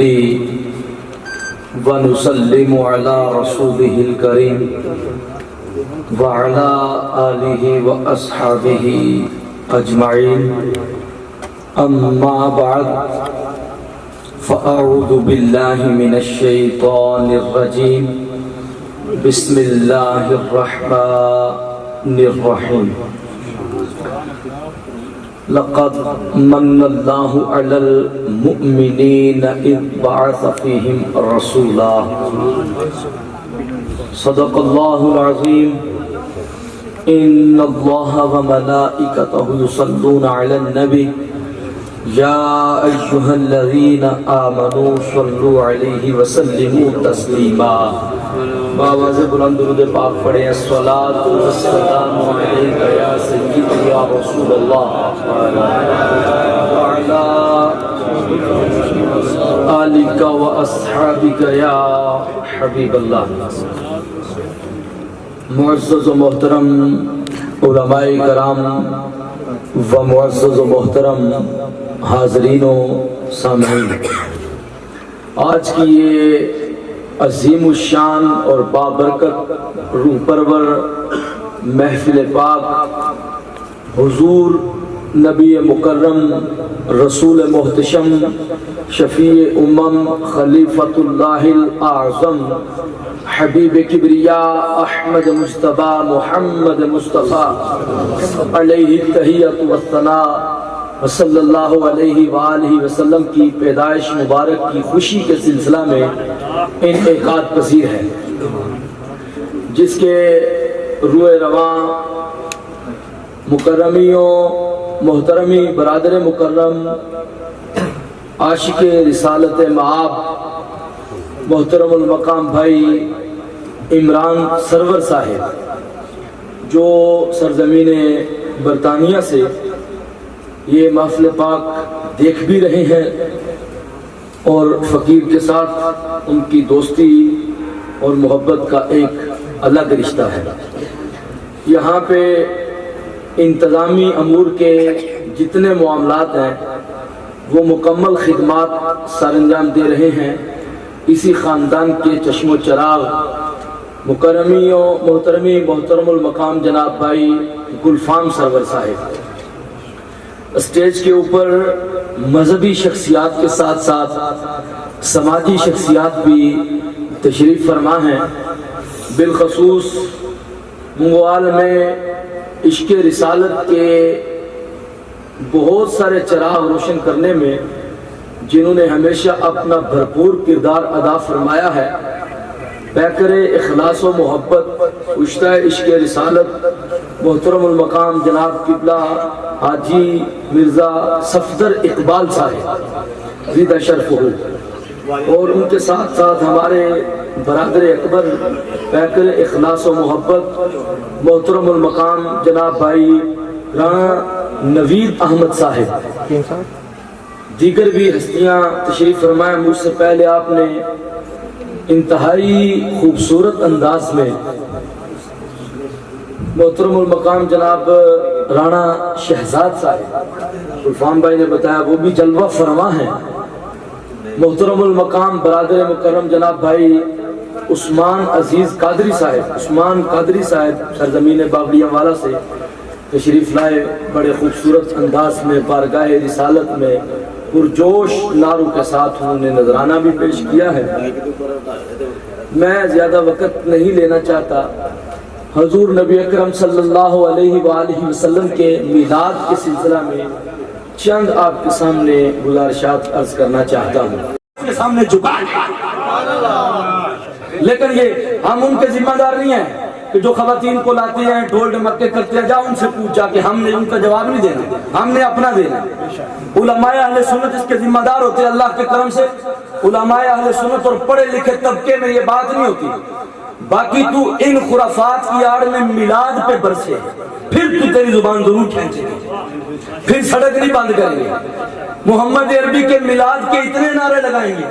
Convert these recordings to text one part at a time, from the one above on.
ونصلي ونسلم على رسوله الكريم وعلى آله وأصحابه أجمعين أما بعد فأعوذ بالله من الشيطان الرجيم بسم الله الرحمن الرحيم لقد من الله على المؤمنين إذ بعث فيهم رسولا صدق الله العظيم إن الله وملائكته يصلون على النبي يا أيها الذين آمنوا صلوا عليه وسلموا تسليما بآواز بلند درود پاک پڑھیں الصلاة والسلام علیک یا سیدی یا رسول اللہ وعلی آلک و اصحابک یا حبیب اللہ. معزز و محترم علماء کرام و معزز و محترم حاضرین و سامعین، آج کی یہ عظیم الشان اور بابرکت روح پرور محفل پاک حضور نبی مکرم رسول محتشم شفیع امم خلیفۃ اللہ الاعظم حبیب کبریاء احمد مجتبی محمد مصطفیٰ علیہ التحیۃ والثناء صلی اللہ علیہ وآلہ وسلم کی پیدائش مبارک کی خوشی کے سلسلہ میں انعقاد پذیر ہے، جس کے روئے رواں مکرمیوں محترمی برادر مکرم عاشق رسالت مآب محترم المقام بھائی عمران سرور صاحب، جو سرزمین برطانیہ سے یہ محفل پاک دیکھ بھی رہے ہیں، اور فقیر کے ساتھ ان کی دوستی اور محبت کا ایک الگ رشتہ ہے. یہاں پہ انتظامی امور کے جتنے معاملات ہیں وہ مکمل خدمات سر انجام دے رہے ہیں اسی خاندان کے چشم و چراغ مکرمیوں محترمی محترم المقام جناب بھائی گلفام سرور صاحب. اسٹیج کے اوپر مذہبی شخصیات کے ساتھ ساتھ سماجی شخصیات بھی تشریف فرما ہیں. بالخصوص منگوال میں عشق رسالت کے بہت سارے چراغ روشن کرنے میں جنہوں نے ہمیشہ اپنا بھرپور کردار ادا فرمایا ہے، پیکر اخلاص و محبت اشتہ عشق رسالت محترم المقام جناب قبلہ حاجی مرزا صفدر اقبال صاحب زیدہ شرف ہو، اور ان کے ساتھ ساتھ ہمارے برادر اکبر پیکر اخلاص و محبت محترم المقام جناب بھائی رانا نوید احمد صاحب، دیگر بھی ہستیاں تشریف فرمائے. مجھ سے پہلے آپ نے انتہائی خوبصورت انداز میں محترم المقام جناب رانا شہزاد صاحب گلفام بھائی نے بتایا وہ بھی جلوہ فرما ہیں. محترم المقام برادر مکرم جناب بھائی عثمان عزیز قادری صاحب سرزمین باغلیہ والا سے تشریف لائے. بڑے خوبصورت انداز میں بارگاہ رسالت میں پرجوش نعروں کے ساتھ انہوں نے نذرانہ بھی پیش کیا ہے. میں زیادہ وقت نہیں لینا چاہتا. حضور نبی اکرم صلی اللہ علیہ وآلہ وسلم کے میلاد کے سلسلہ میں چند آپ کے سامنے گزارشات عرض کرنا چاہتا ہوں. کے سامنے جھکا لیکن یہ ہم ان کے ذمہ دار نہیں ہیں کہ جو خواتین کو لاتے ہیں ڈھول ڈمکے کرتے ہیں، جاؤ ان سے پوچھ جا کہ ہم نے ان کا جواب نہیں دینا، ہم نے اپنا دینا. علماء اہل سنت اس کے ذمہ دار ہوتے ہیں. اللہ کے کرم سے علماء اہل سنت اور پڑھے لکھے طبقے میں یہ بات نہیں ہوتی. باقی تو ان خرافات کی آڑ میں میلاد پہ برسے پھر تو تیری زبان ضرور کھینچے گی، پھر سڑک نہیں بند کریں گے. محمد عربی کے میلاد کے اتنے نعرے لگائیں گے،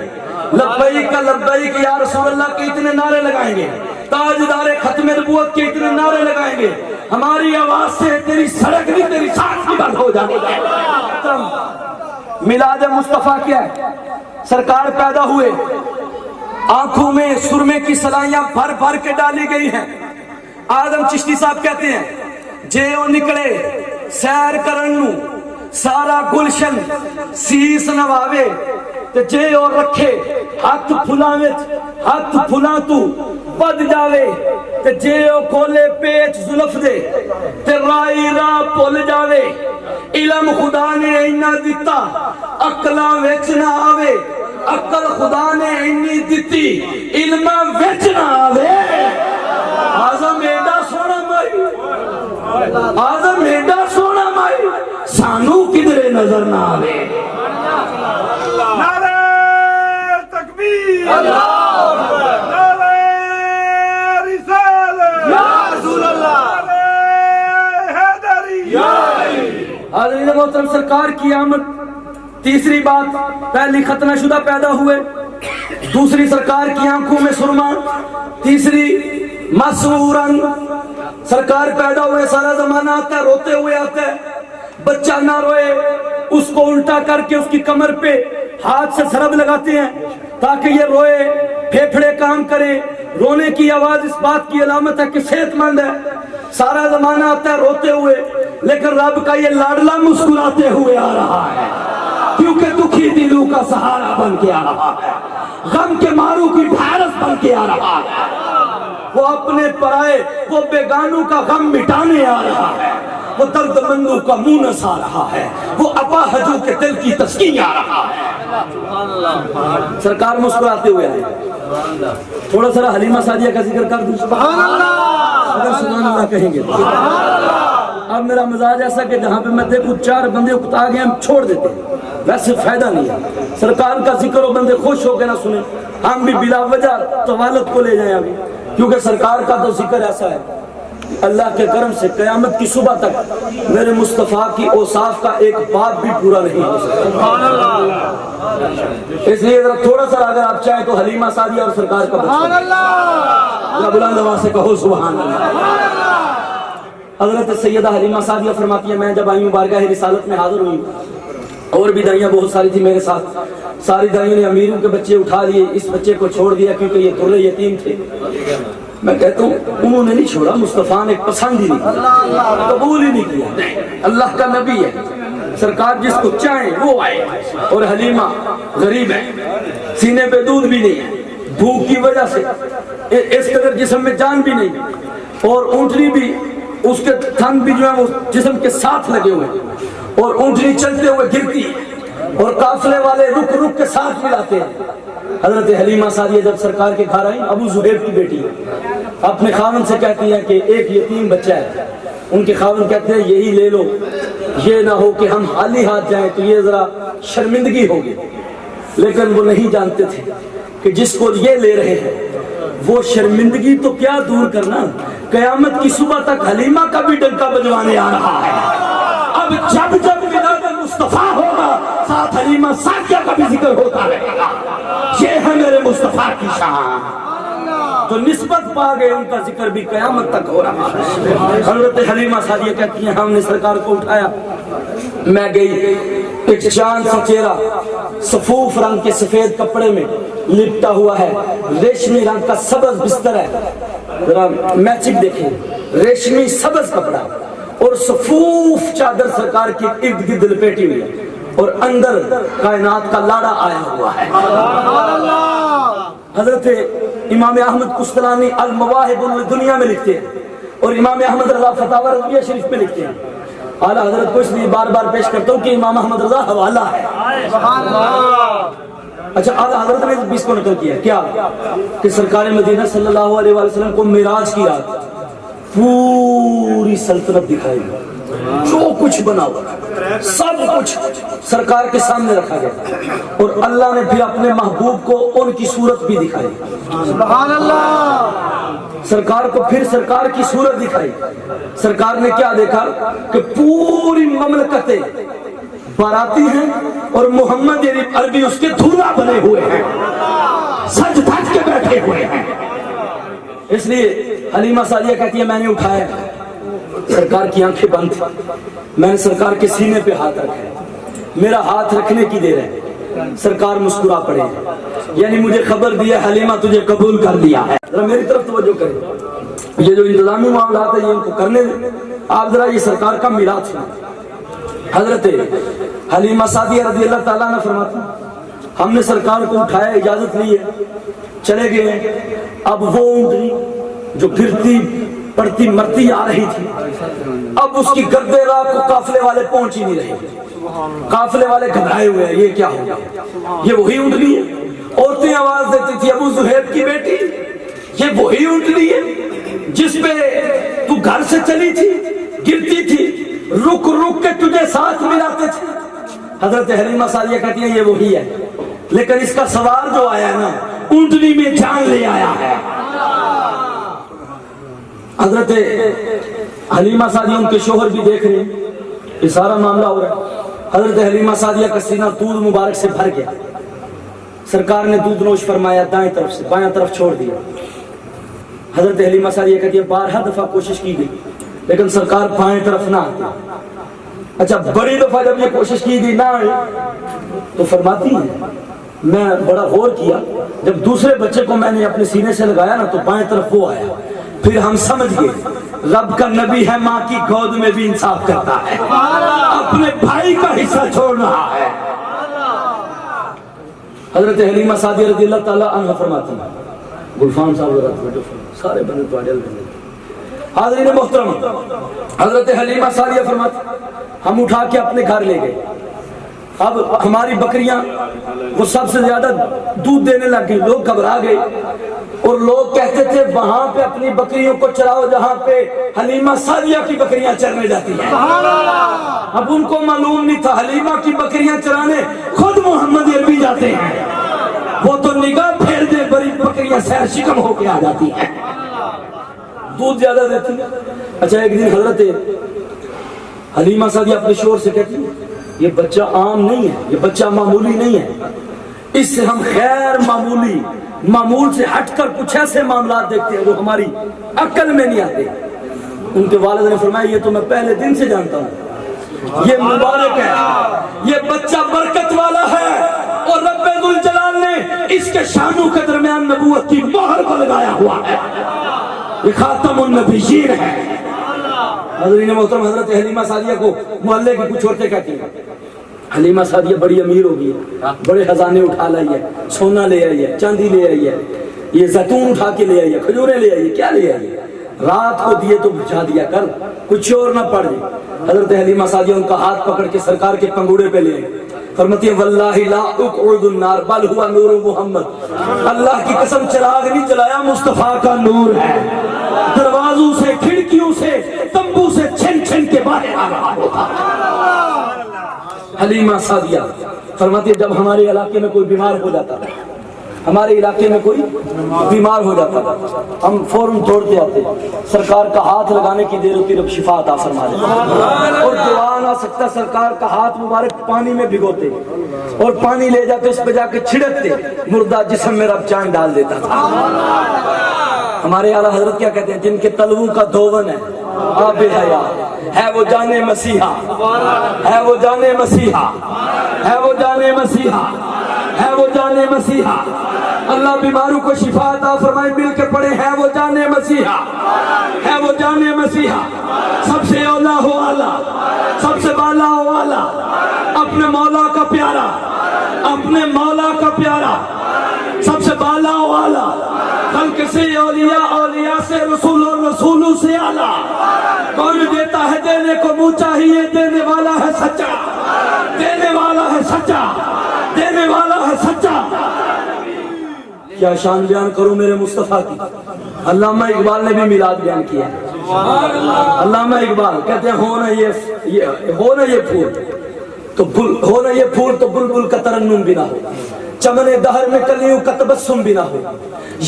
لبیک لبیک یا رسول اللہ کے اتنے نعرے لگائیں گے، تاجدار ختم نبوت کے اتنے نعرے لگائیں گے. ہماری آواز سے تیری سڑک نہیں تیری سانس بھی بند ہو جائے. میلاد مصطفیٰ کیا ہے؟ سرکار پیدا ہوئے، آنکھوں میں سرمے کی سلائیاں بھر بھر کے ڈالی گئی ہیں۔ آدم چشتی صاحب کہتے ہیں جے او نکلے سیر کرن نو سارا گلشن سیس نواوے، تے جے او رکھے ہاتھ پھلاں وچ ہاتھ پھلاں تو بد جاوے، تے جے او کھولے پیچ زلف دے تے رائی راہ بھول جاوے۔ علم خدا نے اینا دیتا عقلاں وچ نہ آوے، عقل خدا نے اینی دیتی علم وچ نہ آوے۔ آزم ایڈا سونا مائی، آزم ایڈا سونا مائی، سانو کدرے نظر نہ آوے۔ نعرہ تکبیر، نعرہ رسالت، یا رسول اللہ، نعرہ حیدری۔ حاضرین محترم، سرکار کی آمد، تیسری بات، پہلی ختنہ شدہ پیدا ہوئے، دوسری سرکار کی آنکھوں میں سرما، تیسری مسعوراً سرکار پیدا ہوئے۔ سارا زمانہ آتا ہے روتے ہوئے آتا ہے، بچہ نہ روئے اس کو الٹا کر کے اس کی کمر پہ ہاتھ سے ضرب لگاتے ہیں تاکہ یہ روئے، پھیپھڑے کام کریں۔ رونے کی آواز اس بات کی علامت ہے کہ صحت مند ہے۔ سارا زمانہ آتا ہے روتے ہوئے، لیکن رب کا یہ لاڈلا مسکراتے ہوئے آ رہا ہے، کیونکہ دکھی دلوں کا سہارا بن کے آ رہا ہے، غم کے مارو کی ڈھارس بن کے آ رہا ہے۔ وہ اپنے پرائے، وہ بیگانوں کا غم مٹانے آ رہا ہے، وہ درد مندوں کا مونس آ رہا ہے، وہ اپاہجوں کے دل کی تسکین آ رہا ہے۔ سرکار مسکراتے ہوئے آئے۔ تھوڑا سا حلیمہ سعدیہ کا ذکر کر دوں، سبحان اللہ، اگر سبحان اللہ کہیں گے۔ اب میرا مزاج ایسا کہ جہاں پہ میں دیکھوں چار بندے اکتا گئے ہم چھوڑ دیتے ہیں، ویسے فائدہ نہیں ہے۔ سرکار کا ذکر ہو بندے خوش ہو کے نہ سنیں، ہم بھی بلا وجہ طوالت کو لے جائیں ابھی، کیونکہ سرکار کا تو ذکر ایسا ہے اللہ کے کرم سے قیامت کی صبح تک میرے مصطفیٰ کی اوصاف کا ایک باب بھی پورا نہیں ہو سکتا۔ اس لیے تھوڑا سا اگر آپ چاہیں تو حلیمہ سعدیہ اور سرکار کا بچہ بلند آواز سے کہو سبحان اللہ۔ حضرت سیدہ حلیمہ سعدیہ فرماتی ہے میں جب آئی ہوں بارگاہ رسالت میں حاضر ہوئی، اور بھی دائیاں بہت ساری تھی میرے ساتھ، ساری دائیوں نے امیروں کے بچے اٹھا لیے، اس بچے کو چھوڑ دیا کیونکہ یہ درے یتیم تھے۔ میں کہتا ہوں انہوں نے نہیں چھوڑا، مصطفیٰ نے پسند ہی نہیں کیا، قبول ہی نہیں کیا۔ اللہ کا نبی ہے، سرکار جس کو چاہیں وہ آئے، اور حلیمہ غریب ہے، سینے پہ دودھ بھی نہیں ہے، بھوک کی وجہ سے اس قدر جسم میں جان بھی نہیں، اور اونٹنی بھی اس کے تھن بھی جو ہے وہ جسم کے ساتھ لگے ہوئے، اور اونٹنی چلتے ہوئے گرتی ہے، اور قافلے والے رک رک کے ساتھ ملاتے ہیں۔ حضرت حلیمہ سعدیہ جب سرکار کے گھر آئیں، ابو زہیب کی بیٹی اپنے خاوند سے کہتی ہے کہ ایک یتیم بچہ ہے، ان کے خاوند کہتے ہیں یہی لے لو، یہ نہ ہو کہ ہم خالی ہاتھ جائیں تو یہ ذرا شرمندگی ہوگی۔ لیکن وہ نہیں جانتے تھے کہ جس کو یہ لے رہے ہیں وہ شرمندگی تو کیا دور کرنا، قیامت کی صبح تک حلیمہ کا بھی ڈنکا بجوانے آ رہا ہے۔ اب جب جب میلاد مصطفیٰ ہوگا ساتھ حلیمہ سعدیہ کا بھی ذکر ہوتا رہے گا، یہ ہے میرے مصطفیٰ کی شان۔ تو نسبت پا گئے، ان کا ذکر بھی قیامت تک ہو رہا ہے۔ حضرت حلیمہ سعدیہ کہتی ہیں ہم نے سرکار کو اٹھایا، میں گئی، ایک چاند سا چہرہ سفوف رنگ کے سفید کپڑے میں لپٹا ہوا ہے، ریشمی رنگ کا سبز بستر ہے، ذرا میچنگ دیکھیں، ریشمی سبز کپڑا اور سفوف چادر سرکار کی ارد گرد لپیٹی ہوئی ہے، اور اندر کائنات کا لاڑا آیا ہوا ہے۔ حضرت امام احمد قسطلانی المواہب الدنیا میں لکھتے ہیں، اور امام احمد رضا فتاوی رضویہ شریف میں لکھتے ہیں۔ اعلیٰ حضرت کو اس لیے بار بار پیش کرتا ہوں کہ امام احمد رضا حوالہ ہے۔ اچھا، اعلیٰ حضرت نے اس کو نقل کیا کیا کہ سرکار مدینہ صلی اللہ علیہ وسلم کو معراج کی رات پوری سلطنت دکھائی گئی، جو کچھ بنا ہوا سب کچھ سرکار کے سامنے رکھا گیا، اور اللہ نے پھر اپنے محبوب کو ان کی صورت بھی دکھائی، سبحان اللہ۔ سرکار کو پھر سرکار کی صورت دکھائی، سرکار نے کیا دیکھا کہ پوری مملکتیں باراتی ہیں اور محمد عربی اس کے دھولا بنے ہوئے ہیں، سج دھج کے بیٹھے ہوئے ہیں۔ اس لیے حلیمہ سعدیہ کہتی ہے میں نے اٹھایا، سرکار کی آنکھیں بند تھی، میں نے سرکار کے سینے پہ ہاتھ رکھا، میرا ہاتھ رکھنے کی دیر ہے، سرکار مسکرا پڑے، یعنی مجھے خبر دیا حلیمہ تجھے قبول کر لیا ہے۔ ذرا میری طرف توجہ کریں، یہ جو انتظامی معاملات ہیں یہ ان کو کرنے دیں۔ آپ ذرا یہ سرکار کا میراث سنیں۔ حضرت حلیمہ سعدیہ رضی اللہ تعالیٰ عنہ فرماتی ہم نے سرکار کو اٹھایا، اجازت لی ہے، چلے گئے۔ اب وہ اونٹنی جو گرتی پڑتی مرتی آ رہی تھی، اب اس کی گرد راہ کو قافلے والے پہنچ ہی نہیں رہے۔ قافلے والے گھبرائے ہوئے ہیں، یہ کیا ہو گیا؟ یہ وہی اونٹنی ہے؟ عورتیں آواز دیتی تھی ابو زہیب کی بیٹی، یہ وہی اونٹنی ہے جس پہ تو گھر سے چلی تھی، گرتی تھی، رک رک کے تجھے ساتھ ملاتے تھے۔ حضرت حلیمہ سعدیہ کہتی ہیں یہ وہی ہے، لیکن اس کا سوار جو آیا نا اونٹنی میں جان لے آیا ہے۔ حضرت حلیمہ سعدیہ ان کے شوہر بھی دیکھ رہے ہیں، یہ سارا معاملہ ہو رہا ہے۔ حضرت حلیمہ سعدیہ کا سینہ دودھ مبارک سے بھر گیا، سرکار نے دودھ نوش فرمایا، دائیں طرف سے بائیں طرف چھوڑ دیا۔ حضرت حلیمہ سعدیہ کہتی ہے بارہا دفعہ کوشش کی گئی لیکن سرکار بائیں طرف نہ آتی۔ اچھا بڑی دفعہ جب یہ کوشش کی گئی نہ آئے تو فرماتی ہے میں بڑا غور کیا، جب دوسرے بچے کو میں نے اپنے سینے سے لگایا نا تو بائیں طرف وہ آیا، پھر ہم سمجھ گئے رب کا نبی ہے، ماں کی گود میں بھی انصاف کرتا ہے، اپنے بھائی کا حصہ چھوڑ رہا ہے۔ حضرت حلیمہ سعدیہ رضی اللہ تعالیٰ عنہ فرماتی ہیں، گلفان صاحب ذرا سارے بنے تو اڈل بنے۔ حاضرین محترم، حضرت حلیمہ سعدیہ فرماتی ہم اٹھا کے اپنے گھر لے گئے۔ اب ہماری بکریاں وہ سب سے زیادہ دودھ دینے لگ گئی، لوگ گھبرا گئے اور لوگ کہتے تھے وہاں پہ اپنی بکریوں کو چراؤ جہاں پہ حلیمہ سعدیہ کی بکریاں چرنے جاتی ہیں۔ اب ان کو معلوم نہیں تھا حلیمہ کی بکریاں چرانے خود محمد عربی جاتے ہیں، وہ تو نگاہ پھیر دے بڑی بکریاں سیر شکم ہو کے آ جاتی ہیں، دودھ زیادہ دیتی ہیں۔ اچھا ایک دن حضرت حلیمہ سعدیہ اپنے شوہر سے کہتی ہیں یہ بچہ عام نہیں ہے، یہ بچہ معمولی نہیں ہے، اس سے ہم غیر معمول سے ہٹ کر کچھ ایسے معاملات دیکھتے ہیں جو ہماری عقل میں نہیں آتے۔ ان کے والد نے فرمایا یہ تو میں پہلے دن سے جانتا ہوں، یہ مبارک ہے، یہ بچہ برکت والا ہے اور رب ذوالجلال نے اس کے شانوں کے درمیان نبوت کی مہر کو لگایا ہوا ہے، یہ خاتم النبیین ہے۔ حضرین محترم، حضرت حلیمہ سعدیہ کو محلے کی کچھ عورتیں کہتی ہیں حلیمہ سعدیہ بڑی امیر ہو گئی ہے، بڑے خزانے اٹھا لائی ہے، سونا لے آئی ہے، چاندی لے آئی ہے، یہ زیتون اٹھا کے لے آئی ہے، کھجوریں لے آئی ہے، کیا لے آئی ہے؟ رات کو دیے تو بجھا دیا کر، کچھ اور نہ پڑ جائے۔ حضرت حلیمہ سعدیہ ان کا ہاتھ پکڑ کے سرکار کے پنگوڑے پہ لے آئی، فرماتی ہے واللہ لا اقعد النار بل ہوا نور محمد، اللہ کی قسم چراغ نہیں جلایا، مصطفیٰ کا نور ہے، دروازوں سے کھڑکیوں سے تمبو سے چھن چھن کے باہر آ رہا ہوتا۔ حلیمہ سعدیہ فرماتی ہے جب ہمارے علاقے میں کوئی بیمار ہو جاتا ہے، ہمارے علاقے میں کوئی بیمار ہو جاتا ہے، ہم فوراً دوڑتے آتے، سرکار کا ہاتھ لگانے کی دیر ہوتی، رب شفا عطا فرما دے، اور دعا نہ سکتا سرکار کا ہاتھ مبارک پانی میں بھگوتے اور پانی لے جاتے، اس پہ جا کے چھڑکتے، مردہ جسم میں رب جان ڈال دیتا تھا۔ ہمارے اعلیٰ حضرت کیا کہتے ہیں جن کے تلووں کا دھون ہے آب حیات ہے وہ جانے مسیحا، ہے وہ جانے مسیحا، ہے وہ جانے مسیحا، ہے وہ جانے مسیحا۔ اللہ بیماروں کو شفا عطا فرمائے، مل کے پڑھے ہے وہ جانے مسیحا، ہے وہ جانے مسیحا۔ سب سے اولا ہو آلہ، سب سے بالا ہو آلہ، اپنے مولا کا پیارا، اپنے مولا کا پیارا، سب سے بالا ہو آلہ، خلق سے اولیاء، اولیاء سے رسول اور رسولوں سے آلہ۔ کون دیتا ہے دینے کو منہ چاہیے، دینے والا ہے سچا، دینے والا ہے سچا، دینے والا ہے سچا۔ کیا شان بیان کروں میرے مصطفیٰ کی۔ علامہ اقبال نے بھی میلاد بیان کیا ہے۔ علامہ اقبال کہتے ہیں ہونا یہ پھول تو بلبل کا ترنم بھی نہ ہو، چمن دہر میں کلیوں کا تبسم بھی نہ ہو،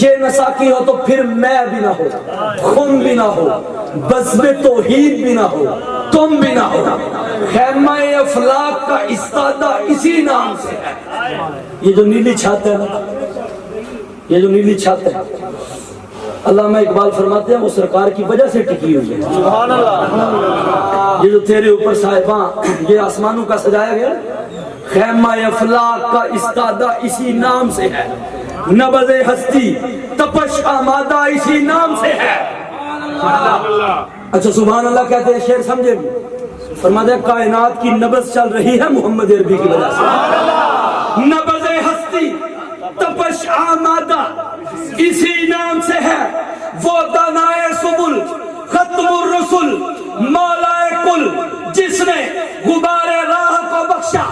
یہ نساکی ہو تو پھر میں بھی نہ ہو، خم بھی نہ ہو، بزم توحید بھی نہ ہو، تم بھی نہ ہو، خیمہ افلاک کا استادہ اسی نام سے ہے۔ یہ جو نیلی چھت ہے نا، یہ جو نیلی چھت ہے، علامہ اقبال فرماتے ہیں وہ سرکار کی وجہ سے ٹکی ہوئی ہے۔ سبحان اللہ۔ یہ جو تیرے اوپر صاحباں یہ آسمانوں کا سجایا گیا خیمہ افلاق کا استادہ اسی نام سے ہے، نبض ہستی تپش آمادہ اسی نام سے ہے۔ اچھا سبحان اللہ کہتے ہیں، شعر سمجھے بھی؟ فرماتے ہیں کائنات کی نبض چل رہی ہے محمد عربی کی وجہ سے، نبض ہستی تپش آمادہ اسی نام سے ہے، وہ دانائے سبل ختم الرسل مولا کل، جس نے غبار راہ کو بخشا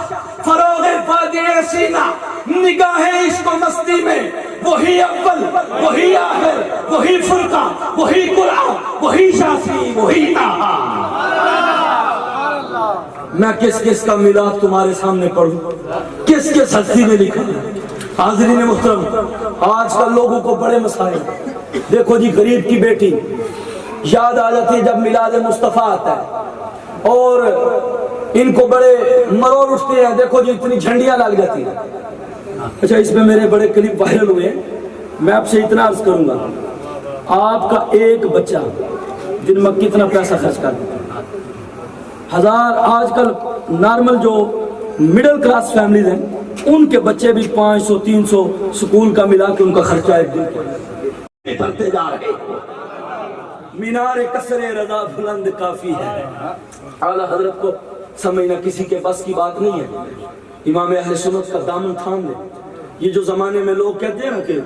فروغ وادی سینہ، نگاہ عشق و مستی میں وہی اول وہی آخر وہی فرقہ وہی قرآن وہی شافعی وہی طہا۔ میں کس کس کا میلاد تمہارے سامنے پڑھوں، کس کس ہستی نے لکھا؟ حاضرین محترم، آج کل لوگوں کو بڑے مسائل، دیکھو جی غریب کی بیٹی یاد آ جاتی ہے جب میلاد مصطفیٰ آتا ہے، اور ان کو بڑے مرور اٹھتے ہیں، دیکھو جی اتنی جھنڈیاں لگ جاتی ہیں۔ اچھا اس میں میرے بڑے کلپ وائرل ہوئے ہیں، میں آپ سے اتنا عرض کروں گا، آپ کا ایک بچہ دن میں کتنا پیسہ خرچ کر دیتا ہے؟ ہزار، آج کل نارمل جو مڈل کلاس فیملیز ہیں ان کے بچے بھی 500 300 سکول کا ملا کے ان کا خرچہ ایک دن کے بڑھتے جا رہے۔ مینار قصر رضا بلند کافی ہے، اعلیٰ حضرت کو سمجھنا کسی کے بس کی بات نہیں ہے۔ امام اہل سنت کا دامن تھام لے۔ یہ جو زمانے میں لوگ کہتے ہیں نا کہ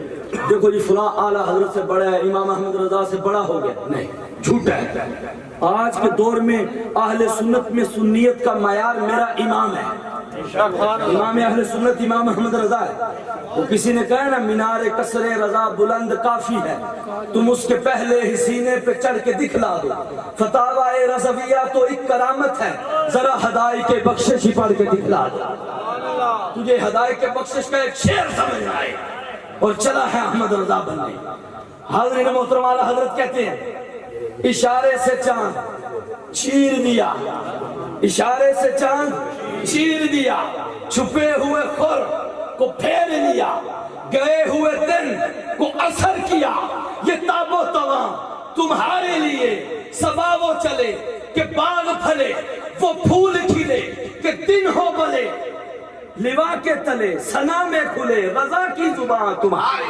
دیکھو جی فلاں اعلیٰ حضرت سے بڑا ہے، امام احمد رضا سے بڑا ہو گیا، نہیں، جھوٹا ہے۔ آج کے دور میں اہل سنت میں سنیت کا معیار میرا امام ہے، امام اہل سنت امام احمد رضا ہے۔ وہ کسی نے کہا نا مینار قصر رضا بلند کافی ہے، تم اس کے پہلے ہی سینے پہ چڑھ کے دکھلا دو، فتاوی رضویہ تو ایک کرامت ہے، ذرا ہدائی کے بخشش ہی پڑھ کے دکھلا دو۔ تجھے ہدائی کے بخشش کا ایک شعر سمجھ آئے اور چلا ہے احمد رضا بننے۔ حاضرین محترم، اعلیٰ حضرت کہتے ہیں اشارے سے چاند چیر دیا، اشارے سے چاند چیر دیا، چھپے ہوئے خور کو پھیر لیا، گئے ہوئے دن کو اثر کیا، یہ تاب و تواں تمہارے لیے صبا وہ چلے کہ باغ پھلے، وہ پھول کھلے کہ دن ہو بلے، لوا کے تلے ثنا میں کھلے رضا کی زبان تمہاری۔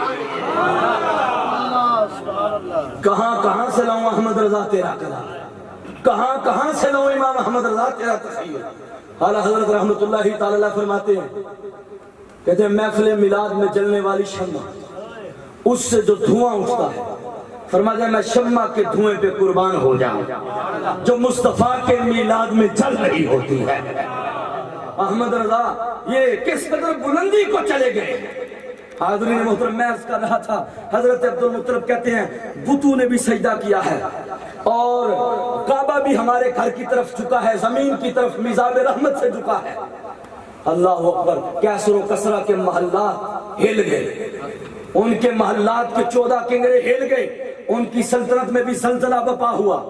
کہاں کہاں سے لاؤں احمد رضا تیرا کلام، کہاں کہاں سے لاؤں امام احمد رضا تیرا تخیل۔ اعلیٰ حضرت رحمت اللہ تعالی علیہ فرماتے ہیں، کہتے ہیں محفل میلاد میں جلنے والی شمع، اس سے جو دھواں اٹھتا ہے، فرماتے ہیں میں شمع کے دھوئیں پہ قربان ہو جاؤں جو مصطفیٰ کے میلاد میں جل رہی ہوتی ہے۔ احمد رضا یہ کس قدر بلندی کو چلے گئے۔ حاضرین محترم، میں عرض کر رہا تھا حضرت عبدالمطلب کہتے ہیں بتوں نے بھی سجدہ کیا ہے اور کعبہ بھی ہمارے گھر کی طرف جھکا ہے، زمین کی طرف میزاب رحمت سے جھکا ہے۔ اللہ اکبر، کیسر و کسرا کے محلات ہل گئے، ان کے محلات کے 14 کنگرے ہل گئے، ان کی سلطنت میں بھی زلزلہ بپا ہوا۔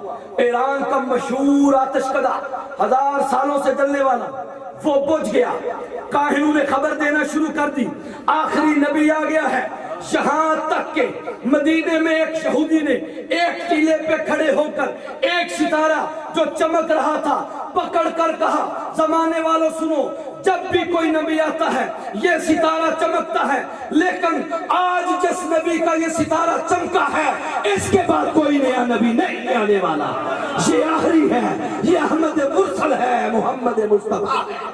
ایران کا مشہور آتش کدہ 1000 سالوں سے جلنے والا وہ بجھ گیا، کاہنوں نے خبر دینا شروع کر دی آخری نبی آ گیا ہے، یہاں تک کہ مدینے میں ایک یہودی نے ایک ٹیلے پہ کھڑے ہو کر ایک ستارہ جو چمک رہا تھا پکڑ کر کہا زمانے والوں سنو، جب بھی کوئی نبی آتا ہے یہ ستارہ چمکتا ہے، لیکن آج جس نبی کا یہ ستارہ چمکا ہے اس کے بعد کوئی نیا نبی نہیں آنے والا، یہ آخری ہے، یہ احمد مرسل ہے، محمد مصطفیٰ ہے۔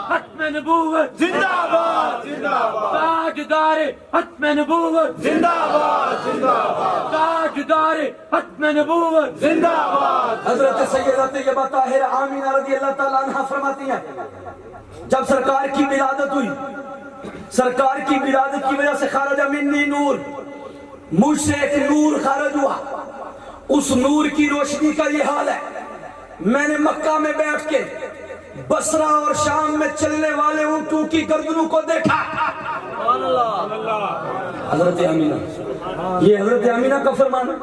ختم نبوت زندہ باد زندہ باد تاجدار ختم نبوت زندہ باد زندہ باد تاجدار ختم نبوت زندہ باد۔ حضرت سیدہ طیبہ طاہرہ آمینہ رضی اللہ تعالیٰ عنہ فرماتی ہیں جب سرکار کی ولادت ہوئی، سرکار کی ولادت کی وجہ سے خارج منی نور، مجھ سے ایک نور خارج ہوا، اس نور کی روشنی کا یہ حال ہے، میں نے مکہ میں بیٹھ کے بصرہ اور شام میں چلنے والے اونٹوں کی گردنوں کو دیکھا۔ حضرت آمینہ، یہ حضرت آمینہ کا فرمان ہے،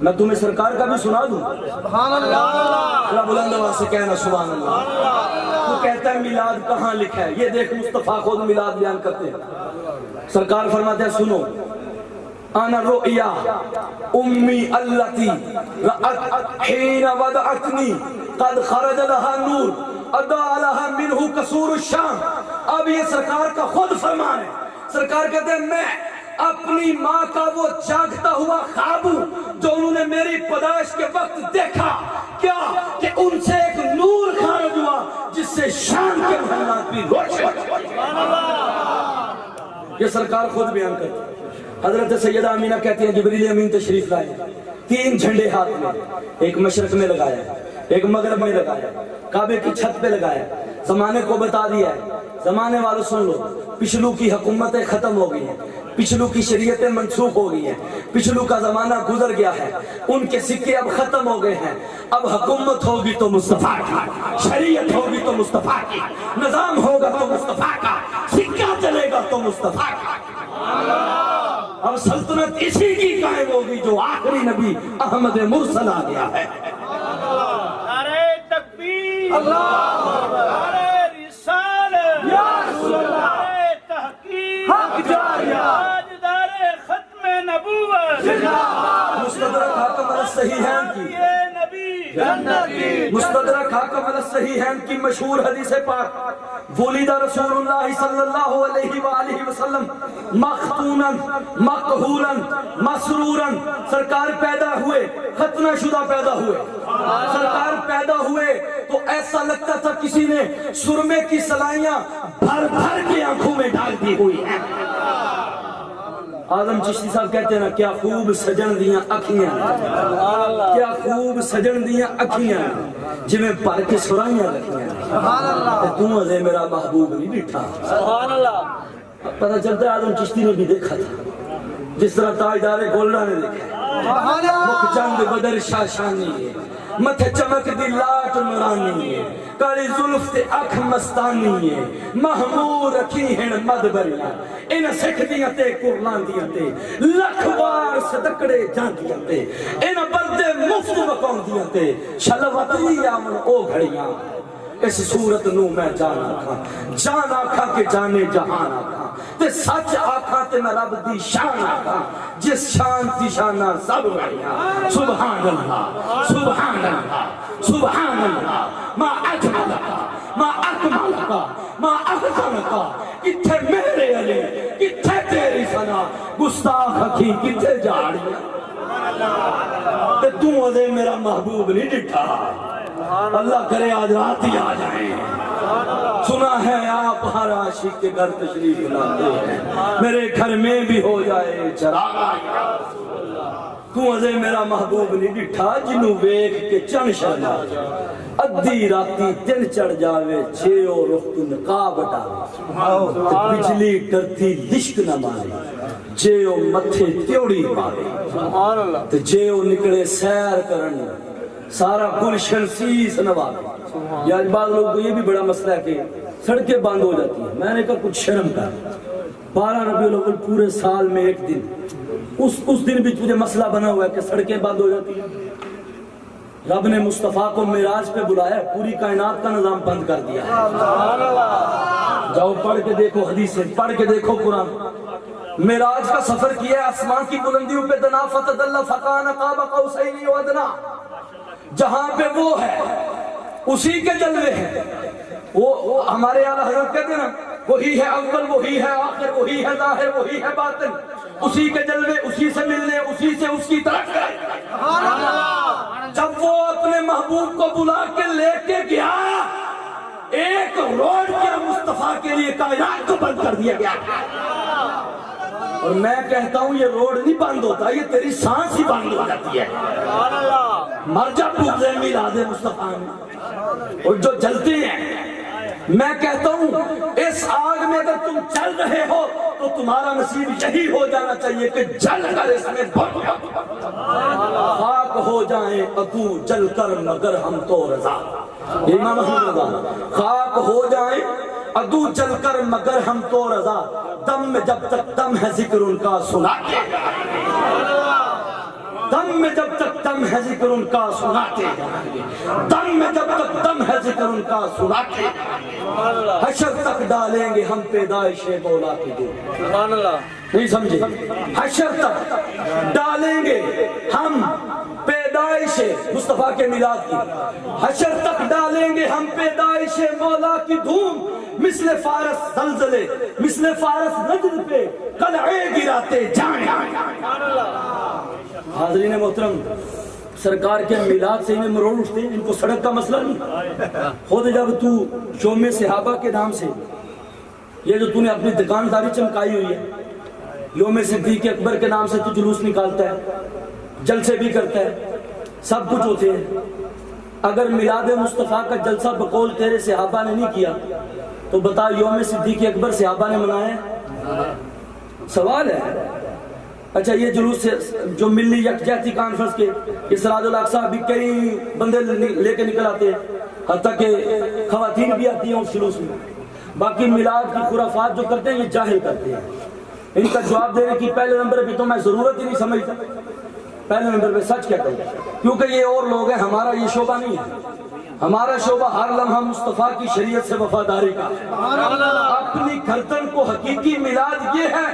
میں تمہیں سرکار کا بھی سنا دوں؟ سبحان اللہ، اللہ بلند آواز سے کہنا سبحان اللہ۔ تو کہتا ہے میلاد کہاں لکھا ہے؟ یہ دیکھ مصطفیٰ خود میلاد بیان کرتے ہیں، سرکار فرماتے ہیں سنو، انا رؤیا امی التی رأت حین وضعتنی قد خرج لها نور ادا لها منہ قصور الشام. اب یہ سرکار کا خود فرمان ہے. سرکار کہتے ہیں میں اپنی ماں کا وہ جاگتا ہوا خواب ہوں جو انہوں نے میری پیدائش کے وقت دیکھا. کیا کہ ان سے ایک نور خارج ہوا جس سے شام کے محلات بھی روشن. یہ سرکار خود بیان کرتے ہیں. حضرت سیدہ آمینہ کہتی ہیں جبریل امین تشریف لائے, 3 جھنڈے ہاتھ میں, ایک مشرق میں لگایا, ایک مغرب میں لگایا, کعبے کی چھت پہ لگایا. زمانے کو بتا دیا ہے, زمانے والوں سن لو, پچھلو کی حکومتیں ختم ہو گئی ہیں, پچھلو کی شریعتیں منسوخ ہو گئی ہیں, پچھلو کا زمانہ گزر گیا ہے, ان کے سکے اب ختم ہو گئے ہیں. اب حکومت ہوگی تو مصطفیٰ کی, شریعت ہوگی تو مصطفیٰ کی, نظام ہوگا تو مصطفیٰ کا, سکہ چلے گا تو مصطفیٰ کا. اب سلطنت اسی کی قائم ہوگی جو آخری نبی احمد مرسل آ گیا ہے. نعرہ تکبیر, نعرہ رسالت, نعرہ تحقیق, تاجدار ختم نبوت, مستدرک حاکم علی الصحیحین کی, مستدرک حاکم علی الصحیحین کی مشہور حدیث پاک, ولد رسول اللہ صلی اللہ علیہ وآلہ وسلم مختونا مقہورا مسرورا. سرکار پیدا ہوئے ختنہ شدہ پیدا ہوئے. سرکار پیدا ہوئے تو ایسا لگتا تھا کسی نے سرمے کی سلائیاں بھر بھر کے آنکھوں میں ڈال دی ہوئی ہیں. آدم چشتی صاحب کہتے ہیں نا کیا خوب سجن دیاں اکھیاں, کیا خوب سجن دیاں اکھیاں جمیں پر کے سرائیاں رکھیاں. تم ازے میرا محبوب نہیں بیٹھا. پتہ چلتا ہے آدم چشتی نے بھی دیکھا تھا جس طرح تاجدار گولڈا نے دیکھا. مکھ چند بدر شاشانی ہے, متھے چمک دی لاٹ نورانی ہے, کالی زلف تے اکھ مستانی ہے, محمور رکھی ہیں مدبریاں, ان سکھ دیاں تے قرآن دیاں تے لکھ وار صدقڑے جان دیاں تے, ان بردے مفت مقام دیاں تے شلوتی آمن او گھڑیاں. اس صورت نو میں جان آکھاں کہ جانے جہان آکھاں, تے سچ آکھاں تے میں رب دی شان آکھاں جس شان تی شانہ سب گھڑیاں. سبحان اللہ سبحان اللہ سبحان اللہ, ما اجملکا ما اکملکا ما افضلکا. کتھے میرے علی کتھے تیری ثنا, گستاخ اکھی کتھے جاڑیاں. تے تو ادے میرا محبوب نہیں ڈٹھا. اللہ کرے آج رات ہی آ جائیں. سنا ہے آپ ہر عاشق کے گھر تشریف لاتے ہیں, میرے گھر میں بھی ہو جائے چراغا. تو ازے میرا محبوب نہیں ڈٹھا جنوں ویکھ کے چن شرما, ادھی راتی دن چڑھ جاوے جیو رخ تو نقاب ہٹاوے, بجلی ڈرتی لشک نہ مارے جیو متھے تیوڑی مارے, تے جیو نکلے سیر کرن سارا گلشن سیس نوابے. یا بعض لوگوں کو یہ بھی بڑا مسئلہ ہے کہ سڑکیں بند ہو جاتی ہیں. میں نے کہا کچھ شرم کر, 12 ربیع الاول پورے سال میں ایک دن, اس دن بھی تجھے مسئلہ بنا ہوا ہے کہ سڑکیں بند ہو جاتی ہیں. رب نے مصطفیٰ کو معراج پہ بلایا, پوری کائنات کا نظام بند کر دیا ہے. جاؤ پڑھ کے دیکھو حدیثیں, پڑھ کے دیکھو قرآن. معراج کا سفر کیا ہے آسمان کی بلندیوں پہ, دنا فتدل فکان قاب قوسین او ادنا, جہاں پہ وہ ہے اسی کے جلوے ہیں. وہ ہمارے اعلیٰ حضرت کہتے ہیں نا وہی ہے اول وہی ہے آخر وہی ہے ظاہر وہی ہے باطن, اسی کے جلوے اسی سے ملنے اسی سے اس کی طرف. جب وہ اپنے محبوب کو بلا کے لے کے گیا, ایک روڈ کیا مصطفیٰ کے لیے کائنات کو بند کر دیا گیا. اور میں کہتا ہوں یہ روڈ نہیں بند ہوتا, یہ تیری سانس ہی بند ہو جاتی ہے. مر جا پوزے میلاد مصطفیٰ میں. اور جو جلتے ہیں, میں کہتا ہوں اس آگ میں اگر تم چل رہے ہو تو تمہارا نصیب یہی ہو جانا چاہیے کہ جل کر اس میں بھر جاؤ. خاک ہو جائیں ابو جل کر مگر ہم تو رضا. امام احمد رضا, خاک ہو جائیں ادو جل کر مگر ہم تو رضا, دم میں جب تک دم ہے ذکر ان کا سناتے, دم میں جب تک دم ہے ذکر ان کا سناتے, دم میں جب تک دم ہے ذکر ان کا سناتے, حشر تک ڈالیں گے ہم پیدائش مولا کی دو. نہیں سمجھے, حشر تک ڈالیں گے ہم پیدائش مصطفیٰ کے میلاد کی. حشر تک ڈالیں گے ہم پیدائش مولا کی دھوم، مثل فارس زلزلے، مثل فارس نجد پہ قلعے گراتے جائیں. حاضرین محترم، سرکار کے میلاد سے انہیں مروڑ اٹھتے ہیں، ان کو سڑک کا مسئلہ نہیں. خود جب تو یوم صحابہ کے نام سے یہ جو تو نے اپنی دکانداری چمکائی ہوئی ہے، یوم صدیق اکبر کے نام سے تو جلوس نکالتا ہے، جلسے بھی کرتا ہے، سب کچھ ہوتے ہیں. اگر میلاد مصطفیٰ کا جلسہ بقول تیرے صحابہ نے نہیں کیا تو بتا یوم صدیق اکبر صحابہ نے منایا ہے؟ سوال ہے. اچھا یہ جلوس جو ملی یکجہتی کانفرنس کے اسراج الاقصیٰ بھی کئی بندے لے کے نکل آتے ہیں، حتیٰ کہ خواتین بھی آتی ہیں اس جلوس میں. باقی میلاد کی خرافات جو کرتے ہیں یہ جاہل کرتے ہیں. ان کا جواب دینے کی پہلے نمبر پہ تو میں ضرورت ہی نہیں سمجھتا. پہلے نمبر پہ سچ کہتا ہوں، کیونکہ یہ اور لوگ ہیں، ہمارا یہ شعبہ نہیں ہے. ہمارا شعبہ ہر لمحہ مصطفیٰ کی شریعت سے وفاداری کا ہے. اپنی گردن کو حقیقی میلاد یہ ہے